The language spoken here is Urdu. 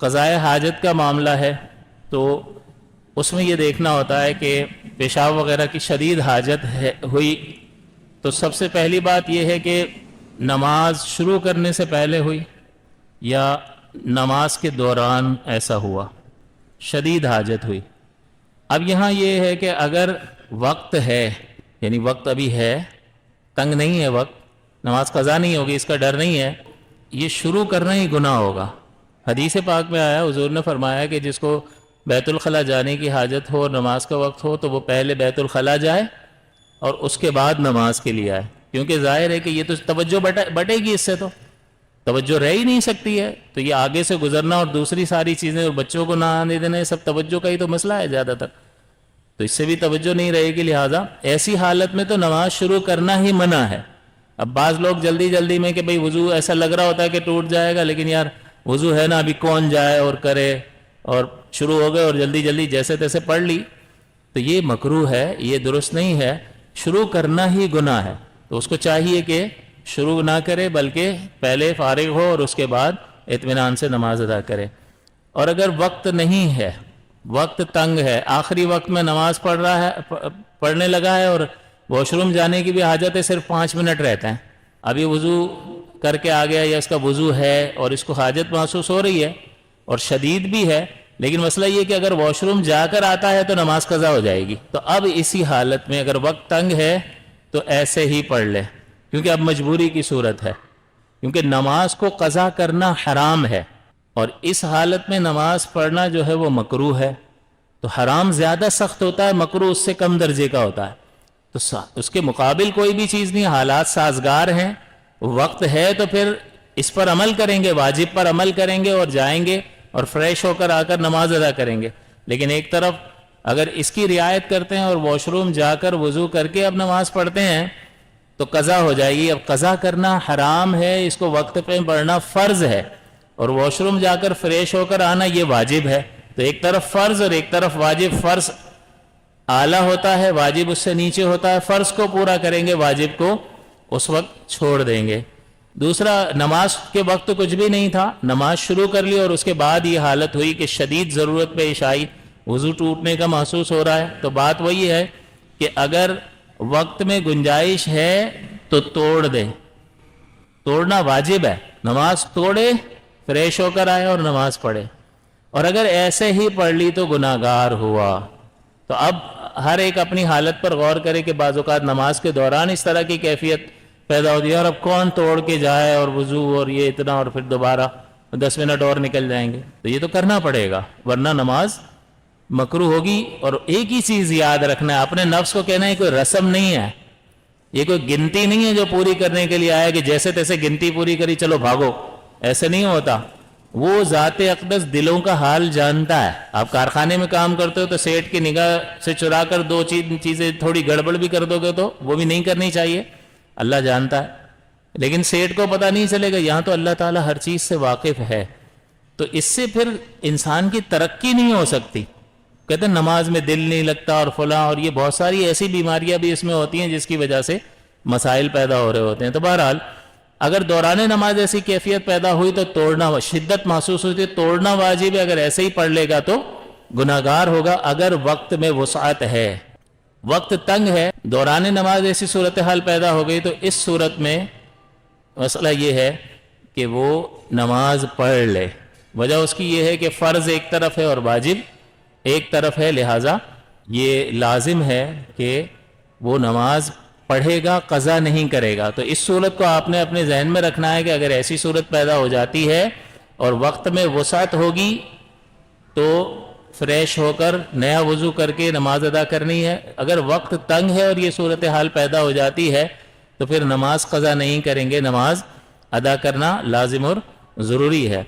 قضائے حاجت کا معاملہ ہے تو اس میں یہ دیکھنا ہوتا ہے کہ پیشاب وغیرہ کی شدید حاجت ہوئی تو سب سے پہلی بات یہ ہے کہ نماز شروع کرنے سے پہلے ہوئی یا نماز کے دوران ایسا ہوا، شدید حاجت ہوئی۔ اب یہاں یہ ہے کہ اگر وقت ہے، یعنی وقت ابھی ہے، تنگ نہیں ہے وقت، نماز قضا نہیں ہوگی، اس کا ڈر نہیں ہے، یہ شروع کرنا ہی گناہ ہوگا۔ حدیث پاک میں آیا، حضور نے فرمایا کہ جس کو بیت الخلاء جانے کی حاجت ہو اور نماز کا وقت ہو تو وہ پہلے بیت الخلاء جائے اور اس کے بعد نماز کے لیے آئے، کیونکہ ظاہر ہے کہ یہ تو توجہ بٹے گی، اس سے تو توجہ رہ ہی نہیں سکتی ہے، تو یہ آگے سے گزرنا اور دوسری ساری چیزیں اور بچوں کو نہ آنے دینا، یہ سب توجہ کا ہی تو مسئلہ ہے زیادہ تر، تو اس سے بھی توجہ نہیں رہے گی، لہٰذا ایسی حالت میں تو نماز شروع کرنا ہی منع ہے۔ اب بعض لوگ جلدی جلدی میں کہ بھئی وضو ایسا لگ رہا ہوتا ہے کہ ٹوٹ جائے گا، لیکن یار وضو ہے نا، ابھی کون جائے اور کرے، اور شروع ہو گئے اور جلدی جلدی جیسے تیسے پڑھ لی، تو یہ مکروہ ہے، یہ درست نہیں ہے، شروع کرنا ہی گناہ ہے۔ تو اس کو چاہیے کہ شروع نہ کرے بلکہ پہلے فارغ ہو اور اس کے بعد اطمینان سے نماز ادا کرے۔ اور اگر وقت نہیں ہے، وقت تنگ ہے، آخری وقت میں نماز پڑھنے لگا ہے اور واش روم جانے کی بھی حاجت ہے، صرف 5 منٹ رہتے ہیں، ابھی وضو کر کے آ گیا یا اس کا وضو ہے اور اس کو حاجت محسوس ہو رہی ہے اور شدید بھی ہے، لیکن مسئلہ یہ کہ اگر واش روم جا کر آتا ہے تو نماز قضا ہو جائے گی، تو اب اسی حالت میں اگر وقت تنگ ہے تو ایسے ہی پڑھ لے، کیونکہ اب مجبوری کی صورت ہے، کیونکہ نماز کو قضا کرنا حرام ہے اور اس حالت میں نماز پڑھنا جو ہے وہ مکروہ ہے، تو حرام زیادہ سخت ہوتا ہے، مکروہ اس سے کم درجے کا ہوتا ہے، تو اس کے مقابل کوئی بھی چیز نہیں، حالات سازگار ہیں، وقت ہے تو پھر اس پر عمل کریں گے، واجب پر عمل کریں گے اور جائیں گے اور فریش ہو کر آ کر نماز ادا کریں گے، لیکن ایک طرف اگر اس کی رعایت کرتے ہیں اور واش روم جا کر وضو کر کے اب نماز پڑھتے ہیں تو قضا ہو جائے گی۔ اب قضا کرنا حرام ہے، اس کو وقت پہ پڑھنا فرض ہے، اور واش روم جا کر فریش ہو کر آنا یہ واجب ہے، تو ایک طرف فرض اور ایک طرف واجب، فرض اعلیٰ ہوتا ہے، واجب اس سے نیچے ہوتا ہے، فرض کو پورا کریں گے، واجب کو اس وقت چھوڑ دیں گے۔ دوسرا، نماز کے وقت تو کچھ بھی نہیں تھا، نماز شروع کر لی اور اس کے بعد یہ حالت ہوئی کہ شدید ضرورت پیش آئی، وضو ٹوٹنے کا محسوس ہو رہا ہے، تو بات وہی ہے کہ اگر وقت میں گنجائش ہے تو توڑ دے، توڑنا واجب ہے، نماز توڑے، فریش ہو کر آئے اور نماز پڑھے، اور اگر ایسے ہی پڑھ لی تو گناہگار ہوا۔ تو اب ہر ایک اپنی حالت پر غور کرے کہ بعض اوقات نماز کے دوران اس طرح کی کیفیت پیدا ہوتی ہے اور اب کون توڑ کے جائے اور وضو اور یہ اتنا اور پھر دوبارہ 10 منٹ اور نکل جائیں گے، تو یہ تو کرنا پڑے گا ورنہ نماز مکروہ ہوگی۔ اور ایک ہی چیز یاد رکھنا ہے، اپنے نفس کو کہنا ہے کوئی رسم نہیں ہے، یہ کوئی گنتی نہیں ہے جو پوری کرنے کے لیے آیا کہ جیسے تیسے گنتی پوری کری چلو بھاگو، ایسے نہیں ہوتا۔ وہ ذات اقدس دلوں کا حال جانتا ہے۔ آپ کارخانے میں کام کرتے ہو تو سیٹ کی نگاہ سے چرا کر 2 چیزیں تھوڑی گڑبڑ بھی کر دو گے تو وہ بھی نہیں کرنی چاہیے، اللہ جانتا ہے، لیکن سیٹ کو پتہ نہیں چلے گا، یہاں تو اللہ تعالیٰ ہر چیز سے واقف ہے، تو اس سے پھر انسان کی ترقی نہیں ہو سکتی۔ کہتے ہیں نماز میں دل نہیں لگتا اور فلاں، اور یہ بہت ساری ایسی بیماریاں بھی اس میں ہوتی ہیں جس کی وجہ سے مسائل پیدا ہو رہے ہوتے ہیں۔ تو بہرحال اگر دوران نماز ایسی کیفیت پیدا ہوئی تو توڑنا، شدت محسوس ہوتی ہے، توڑنا واجب ہے، اگر ایسے ہی پڑھ لے گا تو گناہگار ہوگا۔ اگر وقت میں وسعت ہے، وقت تنگ ہے، دوران نماز ایسی صورتحال پیدا ہو گئی، تو اس صورت میں مسئلہ یہ ہے کہ وہ نماز پڑھ لے۔ وجہ اس کی یہ ہے کہ فرض ایک طرف ہے اور واجب ایک طرف ہے، لہٰذا یہ لازم ہے کہ وہ نماز پڑھے گا، قضا نہیں کرے گا۔ تو اس صورت کو آپ نے اپنے ذہن میں رکھنا ہے کہ اگر ایسی صورت پیدا ہو جاتی ہے اور وقت میں وسعت ہوگی تو فریش ہو کر نیا وضو کر کے نماز ادا کرنی ہے۔ اگر وقت تنگ ہے اور یہ صورتحال پیدا ہو جاتی ہے تو پھر نماز قضا نہیں کریں گے، نماز ادا کرنا لازم اور ضروری ہے۔